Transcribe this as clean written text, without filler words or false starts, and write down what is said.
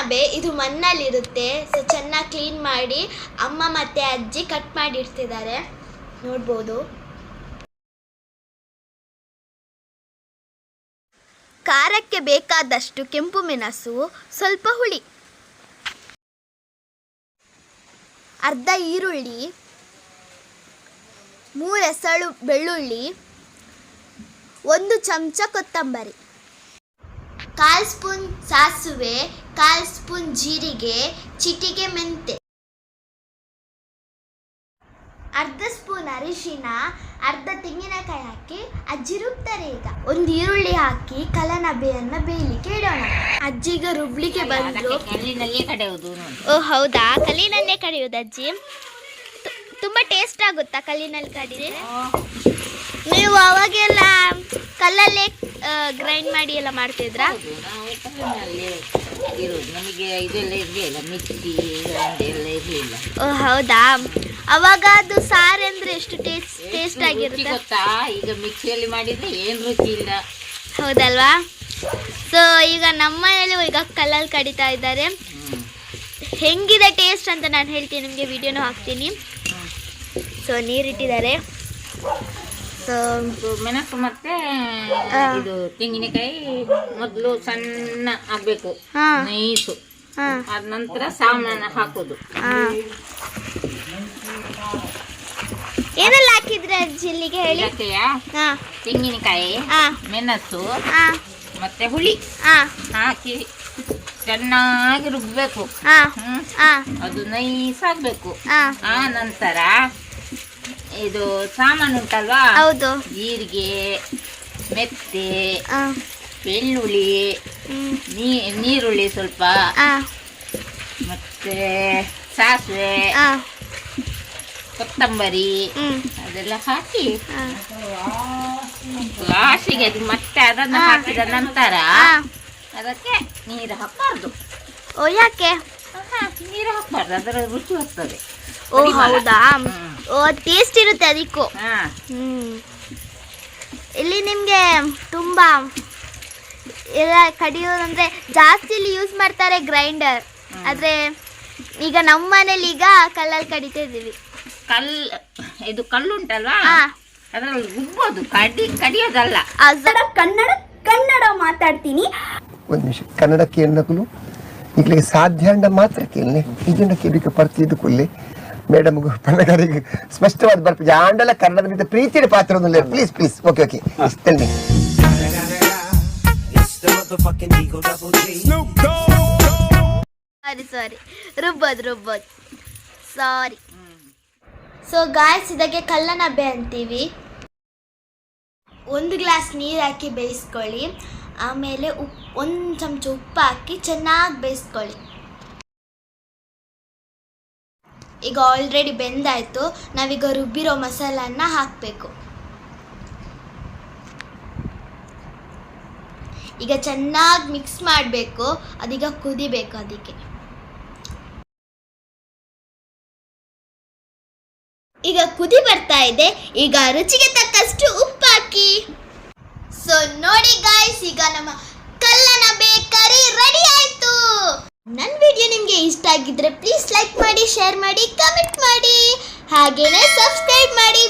ನಬೆ ಇದು ಮಣ್ಣಲ್ಲಿರುತ್ತೆ. ಸೊ ಚೆನ್ನಾಗಿ ಕ್ಲೀನ್ ಮಾಡಿ ಅಮ್ಮ ಮತ್ತು ಅಜ್ಜಿ ಕಟ್ ಮಾಡಿರ್ತಿದ್ದಾರೆ, ನೋಡ್ಬೋದು. ಖಾರಕ್ಕೆ ಬೇಕಾದಷ್ಟು ಕೆಂಪು ಮೆಣಸು, ಸ್ವಲ್ಪ ಹುಳಿ, ಅರ್ಧ ಈರುಳ್ಳಿ, 3 ಎಸಳು ಬೆಳ್ಳುಳ್ಳಿ, 1 ಚಮಚ ಕೊತ್ತಂಬರಿ, 1/4 ಸ್ಪೂನ್ ಸಾಸಿವೆ, 1/4 ಸ್ಪೂನ್ ಜೀರಿಗೆ, ಚಿಟಿಕೆ ಮೆಂತೆ, ಅರ್ಧ ಸ್ಪೂನ್ ಅರಿಶಿನ, ಅರ್ಧ ತೆಂಗಿನಕಾಯಿ ಹಾಕಿ ಅಜ್ಜಿ ರುಬ್ತಾರೆ. ಈಗ 1 ಈರುಳ್ಳಿ ಹಾಕಿ ಕಲ್ಲನಬೆಯನ್ನು ಬೇಯಲಿಕ್ಕೆ ಇಡೋಣ. ಅಜ್ಜಿಗ ರುಬ್ಲಿಕ್ಕೆ ಬಂದು ಕಲ್ಲಿನಲ್ಲೇ ಕಡೆಯುವುದು. ಓ ಹೌದಾ, ಕಲ್ಲಿನಲ್ಲೇ ಕಡಿಯೋದು ಅಜ್ಜಿ? ತುಂಬ ಟೇಸ್ಟ್ ಆಗುತ್ತಾ ಕಲ್ಲಿನಲ್ಲಿ ಕಡಿದ್ರೆ? ನೀವು ಅವಾಗೆಲ್ಲ ಕಲ್ಲಲ್ಲೇ ಗ್ರೈಂಡ್ ಮಾಡಿ ಎಲ್ಲ ಮಾಡ್ತಿದ್ರಾ? ನಮಗೆ ಇದೆಲ್ಲ ಇರಲಿಲ್ಲ, ಮಿಕ್ಸಿ ಎಲ್ಲ ಇರಲಿಲ್ಲ. ಓ ಹೌದಾ, ಅವಾಗ ಅದು ಸಾರು ಅಂದ್ರೆ ಎಷ್ಟು ಟೇಸ್ಟ್ ಆಗಿರುತ್ತೆ ಗೊತ್ತಾ? ಈಗ ಮಿಕ್ಸಿಯಲ್ಲಿ ಮಾಡಿದ್ರೆ ಏನು ರುಚಿ ಇಲ್ಲ. ಹೌದಲ್ವಾ? ಸೊ ಈಗ ನಮ್ಮ ಮನೇಲಿ ಈಗ ಕಲ್ಲಲ್ಲಿ ಕಡಿತಾ ಇದ್ದಾರೆ. ಹೆಂಗಿದೆ ಟೇಸ್ಟ್ ಅಂತ ನಾನು ಹೇಳ್ತೀನಿ, ನಿಮಗೆ ವಿಡಿಯೋನು ಹಾಕ್ತೀನಿ. ಸೊ ನೀರಿಟ್ಟಿದ್ದಾರೆ. ಸೊ ಮೆಣಸು ಮತ್ತೆ ಇದು ತೆಂಗಿನಕಾಯಿ ಮೊದಲು ಸಣ್ಣ ಆಗ್ಬೇಕು, ನೈಸು. ಅದ ನಂತರ ಸಾಮಾನು ಹಾಕೋದು. ಏನೆಲ್ಲ ಹಾಕಿದ್ರೆ ಅಜ್ಜಿ ಇಲ್ಲಿಗೆ ಹೇಳಿ? ತೆಂಗಿನಕಾಯಿ, ಮೆಣಸು ಮತ್ತೆ ಹುಳಿ ಹಾಕಿ ಚೆನ್ನಾಗಿ ರುಬ್ಬೇಕು. ಅದು ನೈಸ್ ಆಗ್ಬೇಕು. ಆ ನಂತರ ಇದು ಸಾಮಾನು ಉಂಟಲ್ವಾ, ಹೌದು, ಜೀರಿಗೆ, ಮೆತ್ತೆ, ಬೆಳ್ಳುಳ್ಳಿ, ನೀರುಳ್ಳಿ ಸ್ವಲ್ಪ, ಮತ್ತೆ ಸಾಸಿವೆ, ಕೊತ್ತಂಬರಿ ಅದೆಲ್ಲ ಹಾಕಿ ಲಾಸ್ಟಿಗೆ ಅದು ಮತ್ತೆ ಅದನ್ನು ಹಾಕಿದ ನಂತರ ಅದಕ್ಕೆ ನೀರು ಹಾಕಬಾರ್ದು. ಓ ಯಾಕೆ? ನೀರು ಹಾಕಬಾರ್ದು, ಅದರ ರುಚಿ ಹೋಗ್ತದೆ. ಓ ಹೌದಾ? ಓ ಟೇಸ್ಟ್ ಇರುತ್ತೆ ಅದಕ್ಕೂ. ಇಲ್ಲಿ ನಿಮಗೆ ತುಂಬ ಎಲ್ಲ ಕಡಿಯೋದಂದ್ರೆ ಜಾಸ್ತಿ ಇಲ್ಲಿ ಯೂಸ್ ಮಾಡ್ತಾರೆ ಗ್ರೈಂಡರ್. ಆದರೆ ಈಗ ನಮ್ಮ ಮನೇಲಿ ಈಗ ಕಲ್ಲಲ್ಲಿ ಕಡಿತಾ ಇದ್ದೀವಿ. ಇದು ಕಲ್ಲುಂಟಲ್ವಾ, ಅದರಲ್ಲಿ ರುಬ್ಬೋದು, ಕಡಿಯೋದಲ್ಲ. ಕನ್ನಡ ಮಾತಾಡ್ತೀನಿ. ಒಂದು ನಿಮಿಷ, ಕನ್ನಡ ಕೇಳನಕ್ಕೂ ಈಗಲಿಗೆ ಸಾಧ್ಯ ಅಂಡ ಮಾತ್ರ ಕೇಳನೆ, ಇದನ್ನ ಕೇಳಲಿಕ್ಕೆ ಬರ್ತಿದ್ದಕ್ಕೂ ಮೇಡಮ್ ಪನ್ನಗಾರಿಗೆ ಸ್ಪಷ್ಟವಾದ ಬರ್ತೀವಿ. ಆಂಡಲ ಕನ್ನಡದ మీద ಪ್ರೀತಿಯ ಪಾತ್ರ ಒಂದು ಪ್ಲೀಸ್ ಪ್ಲೀಸ್. ಓಕೆ ಓಕೆ, ತನ್ನಿ. ಸಾರಿ ರುಬ್ಬೋದು ಸಾರಿ. ಸೊ ಗಾಯ್ಸ್, ಇದಕ್ಕೆ ಕಲ್ಲನಬೆ ಅಂತೀವಿ. 1 ಗ್ಲಾಸ್ ನೀರು ಹಾಕಿ ಬೇಯಿಸ್ಕೊಳ್ಳಿ. ಆಮೇಲೆ 1 ಚಮಚ ಉಪ್ಪು ಹಾಕಿ ಚೆನ್ನಾಗಿ ಬೇಯಿಸ್ಕೊಳ್ಳಿ. ಈಗ ಆಲ್ರೆಡಿ ಬೆಂದಾಯಿತು. ನಾವೀಗ ರುಬ್ಬಿರೋ ಮಸಾಲನ್ನ ಹಾಕಬೇಕು. ಈಗ ಚೆನ್ನಾಗಿ ಮಿಕ್ಸ್ ಮಾಡಬೇಕು. ಅದೀಗ ಕುದಿಬೇಕು. ಅದಕ್ಕೆ ಈಗ ಕುದಿ ಬರ್ತಾ ಇದೆ. ಈಗ ರುಚಿಗೆ ತಕ್ಕಷ್ಟು ಉಪ್ಪು ಹಾಕಿ. ಸೊ ನೋಡಿ ಗಾಯ್ಸ್, ಈಗ ನಮ್ಮ ಕಲ್ಲನಬೆ ಕರಿ ರೆಡಿ ಆಯ್ತು. ನನ್ನ ವಿಡಿಯೋ ನಿಮಗೆ ಇಷ್ಟ ಆಗಿದ್ರೆ ಪ್ಲೀಸ್ ಲೈಕ್ ಮಾಡಿ, ಶೇರ್ ಮಾಡಿ, ಕಮೆಂಟ್ ಮಾಡಿ, ಹಾಗೇನೆ ಸಬ್ಸ್ಕ್ರೈಬ್ ಮಾಡಿ,